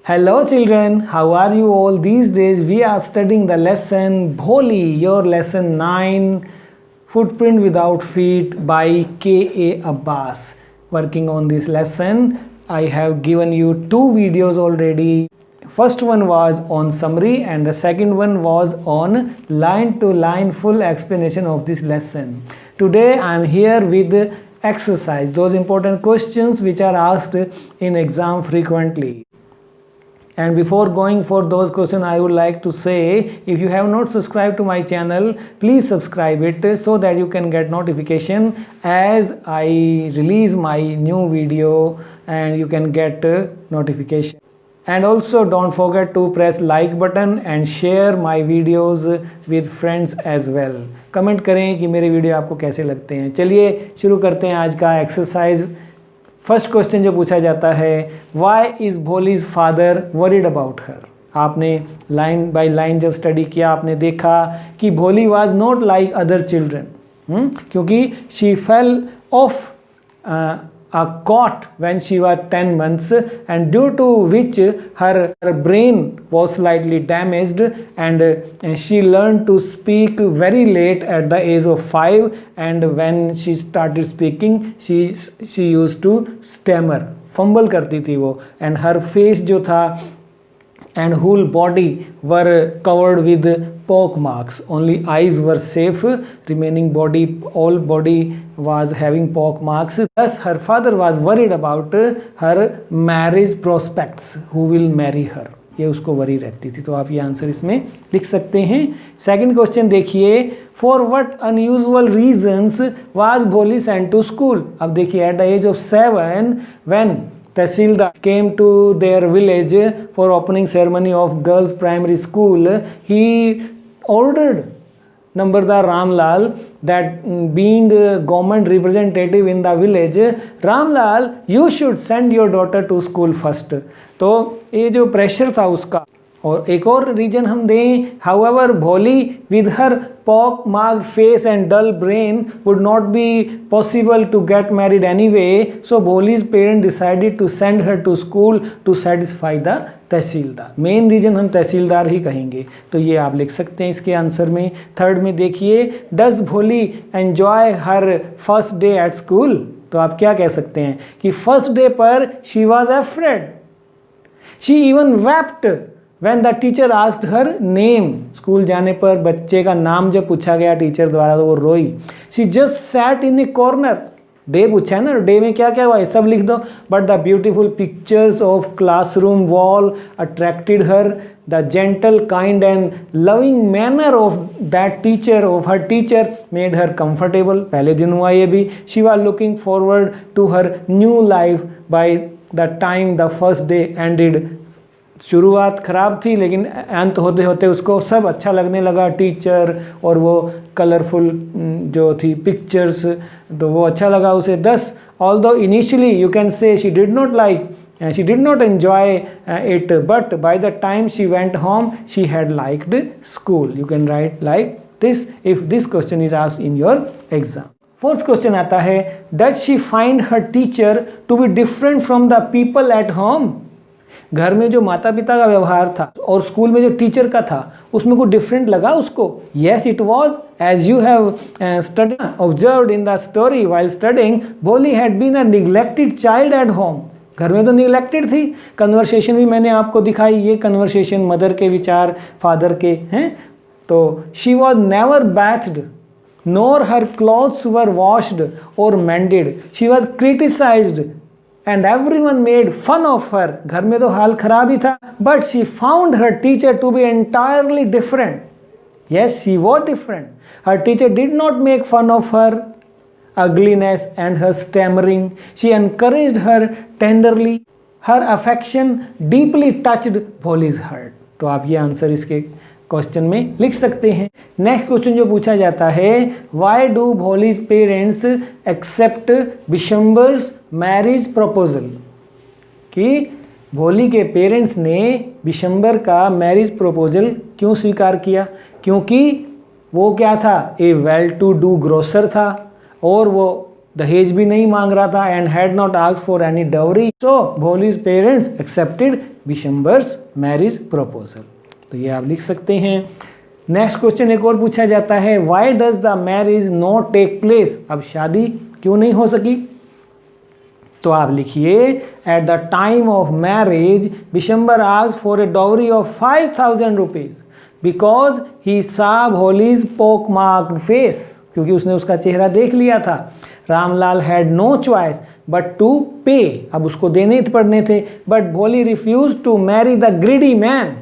Hello children, how are you all? These days we are studying the lesson Bholi, your lesson 9, Footprint Without Feet by K.A. Abbas. Working on this lesson, I have given you 2 videos already. First one was on summary and the second one was on line to line full explanation of this lesson. Today I am here with exercise, those important questions which are asked in exam frequently. And before going for those questions, I would like to say, if you have not subscribed to my channel, please subscribe it so that you can get notification as I release my new video and you can get notification. And also don't forget to press like button and share my videos with friends as well. Comment करें कि मेरे video आपको कैसे लगते हैं। चलिए शुरू करते हैं आज का एक्सरसाइज। फर्स्ट क्वेश्चन जो पूछा जाता है, why is Bholi's father worried about her. आपने लाइन बाय लाइन जब स्टडी किया आपने देखा कि Bholi was not like other children, क्योंकि she fell off a cot when she was 10 months and due to which her brain was slightly damaged and she learned to speak very late at the age of 5 and when she started speaking she used to stammer, fumble करती थी वो, and her face जो था and whole body were covered with pock marks. Only eyes were safe, remaining body, all body was having pock marks. Thus her father was worried about her marriage prospects, who will marry her. ये उसको worry रहती थी। तो आप ये answer इसमें लिख सकते हैं। सेकंड क्वेश्चन देखिए, for what unusual reasons was Bholi sent to school. अब देखिए, at the age of 7 when Tahsildar came to their village for opening ceremony of girls primary school, he ordered Nambardar Ramlal that being a government representative in the village, Ramlal you should send your daughter to school first. तो ये जो pressure था उसका। और एक और reason हम दें, हाउएवर भोली with her pock marked face and dull brain would not be possible to get married anyway, so Bholi's parents decided to send her to school to satisfy the tehsildar. Main reason हम तहसीलदार ही कहेंगे, तो ये आप लिख सकते हैं इसके आंसर में। थर्ड में देखिए, डज भोली enjoy her first day at school. तो आप क्या कह सकते हैं कि फर्स्ट डे पर she was afraid, she even wept When the teacher asked her name, school जाने पर बच्चे का नाम जब पूछा गया टीचर द्वारा तो वो रोई। She just sat in a corner. Day पूछा है ना, डे में क्या क्या हुआ है सब लिख दो। But the beautiful pictures of classroom wall attracted her. The gentle, kind and loving manner of that teacher, of her teacher, made her comfortable. पहले दिन हुआ ये भी। She was looking forward to her new life by the time the first day ended. शुरुआत ख़राब थी लेकिन अंत होते होते उसको सब अच्छा लगने लगा, टीचर और वो कलरफुल जो थी पिक्चर्स, तो वो अच्छा लगा उसे। दस although initially you can say she did not like, she did not enjoy it, but by the time she went home she had liked school. You can write like this if this question is asked in your exam. Fourth question आता है, does she find her teacher to be different from the people at home? घर में जो माता पिता का व्यवहार था और स्कूल में जो टीचर का था उसमें कुछ डिफरेंट लगा उसको। Yes it was, as you have study observed in the story while studying, Bholi had been a neglected child at home. घर में तो निग्लेक्टेड थी। कन्वर्सेशन भी मैंने आपको दिखाई, ये कन्वर्सेशन मदर के विचार फादर के हैं। तो she was never bathed nor her clothes were washed और mended, she was criticised and everyone made fun of her. घर में तो हाल खराब ही था। But she found her teacher to be entirely different. Yes, she was different. Her teacher did not make fun of her ugliness and her stammering. She encouraged her tenderly. Her affection deeply touched Bholi's heart. तो आप ये answer इसके question में लिख सकते हैं। Next question जो पूछा जाता है, why do Bholi's parents accept Bishambar's marriage proposal. कि भोली के पेरेंट्स ने बिशंबर का मैरिज प्रपोजल क्यों स्वीकार किया? क्योंकि वो क्या था, a well to do grocer था और वो दहेज भी नहीं मांग रहा था, and had not asked for any dowry, so Bholi's parents accepted Vishambar's marriage proposal. तो ये आप लिख सकते हैं। नेक्स्ट क्वेश्चन एक और पूछा जाता है, why does the marriage not take place? अब शादी क्यों नहीं हो सकी? तो आप लिखिए, at the time of marriage Bishamber asked for a dowry of 5000 rupees because he saw Bholi's पोक मार्क्ड फेस, क्योंकि उसने उसका चेहरा देख लिया था। Ramlal had no choice but to pay, अब उसको देने पड़ने थे, but Bholi refused to marry the greedy man,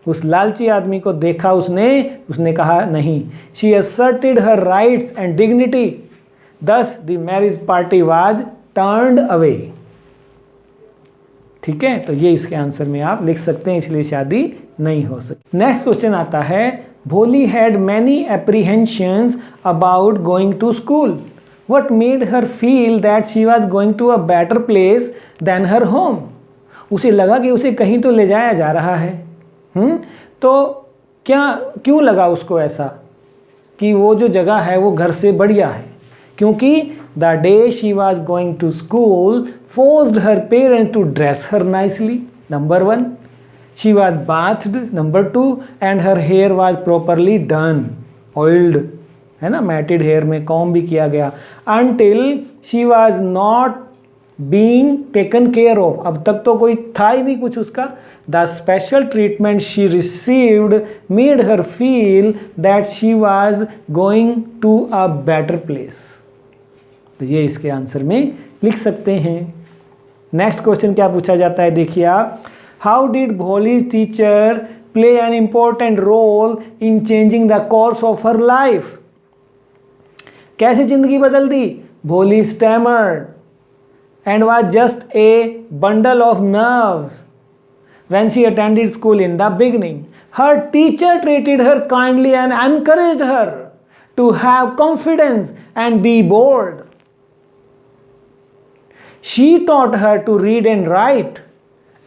उस लालची आदमी को देखा उसने कहा नहीं। She asserted her rights and dignity, thus the marriage party was turned away। ठीक है, तो ये इसके आंसर में आप लिख सकते हैं, इसलिए शादी नहीं हो सकी। नेक्स्ट क्वेश्चन आता है, भोली had many apprehensions about going to school, what made her feel that she was going to a better place than her home? उसे लगा कि उसे कहीं तो ले जाया जा रहा है। तो क्यों लगा उसको ऐसा कि वो जो जगह है वो घर से बढ़िया है? क्योंकि the day she was going to school forced her parents to dress her nicely, number 1, she was bathed, number 2, and her hair was properly done, oiled, है ना, मैटेड हेयर में कॉम्ब भी किया गया, until she was not being taken care of, अब तक तो कोई था ही नहीं कुछ उसका। The special treatment she received made her feel that she was going to a better place. तो ये इसके आंसर में लिख सकते हैं। नेक्स्ट क्वेश्चन क्या पूछा जाता है, देखिए आप, how did Bholi's teacher play an important role in changing the course of her life? कैसे जिंदगी बदल दी? Bholi stammered and was just a bundle of nerves when she attended school in the beginning. Her teacher treated her kindly and encouraged her to have confidence and be bold. She taught her to read and write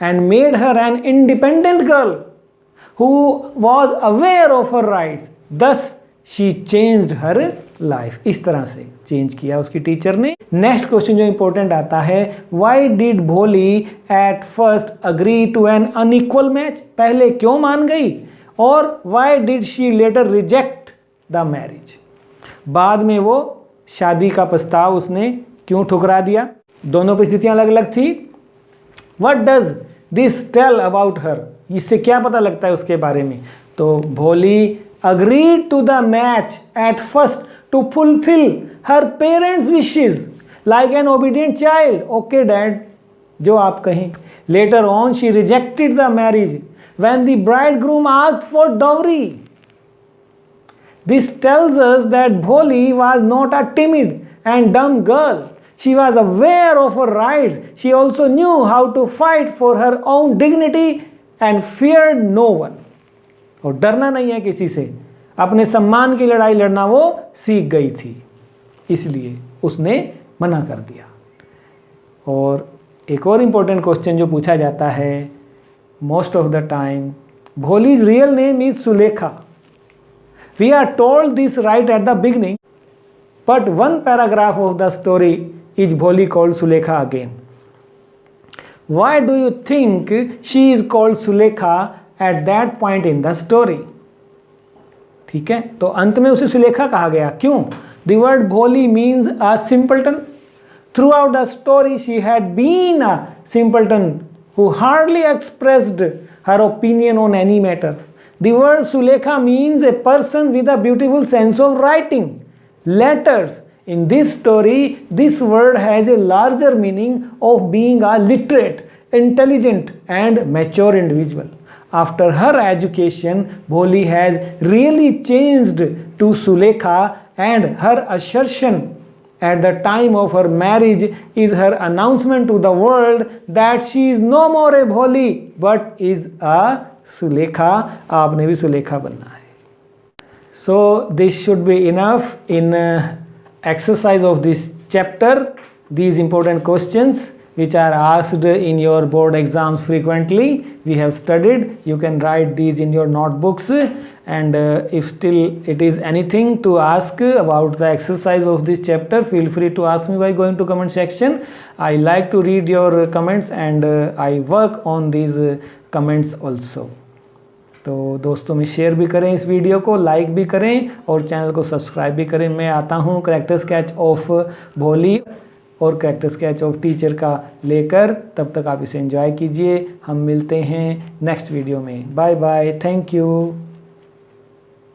and made her an independent girl who was aware of her rights. Thus, she changed her life. इस तरह से change किया उसकी teacher ने। Next question जो important आता है, why did Bholi at first agree to an unequal match? पहले क्यों मान गई? और why did she later reject the marriage? बाद में वो शादी का प्रस्ताव उसने क्यों ठुकरा दिया? दोनों परिस्थितियां अलग अलग थी। What does this tell about her? इससे क्या पता लगता है उसके बारे में? तो भोली agreed to the match at first to fulfill her parents' wishes like an obedient child. Okay, dad, जो आप कहें. Later on, she rejected the marriage when the bridegroom asked for dowry. This tells us that Bholi was not a timid and dumb girl. She was aware of her rights. She also knew how to fight for her own dignity and feared no one. और डरना नहीं है किसी से, अपने सम्मान की लड़ाई लड़ना वो सीख गई थी, इसलिए उसने मना कर दिया। और एक और इम्पोर्टेंट क्वेश्चन जो पूछा जाता है most of the time, Bholi's real name is Sulekha. We are told this right at the beginning, but one paragraph of the story is Bholi called Sulekha again. Why do you think she is called Sulekha at that point in the story? ठीक है, तो अंत में उसे सुलेखा कहा गया, क्यों? The word भोली means a simpleton. Throughout the story she had been a simpleton who hardly expressed her opinion on any matter. The word Sulekha means a person with a beautiful sense of writing letters. In this story, this word has a larger meaning of being a literate, intelligent and mature individual. After her education, Bholi has really changed to Sulekha, and her assertion at the time of her marriage is her announcement to the world that she is no more a Bholi but is a Sulekha. आपने भी सुलेखा बनना है. So this should be enough in exercise of this chapter. These important questions which are asked in your board exams frequently. We have studied. You can write these in your notebooks, and if still it is anything to ask about the exercise of this chapter, feel free to ask me by going to comment section. I like to read your comments, and I work on these comments also. तो दोस्तों में share भी करें इस video को, like भी करें और चैनल को सब्सक्राइब भी करें। मैं आता हूँ कैरेक्टर स्केच ऑफ भोली और कैरेक्टर स्केच ऑफ टीचर का लेकर, तब तक आप इसे एंजॉय कीजिए। हम मिलते हैं नेक्स्ट वीडियो में। Bye bye, thank you.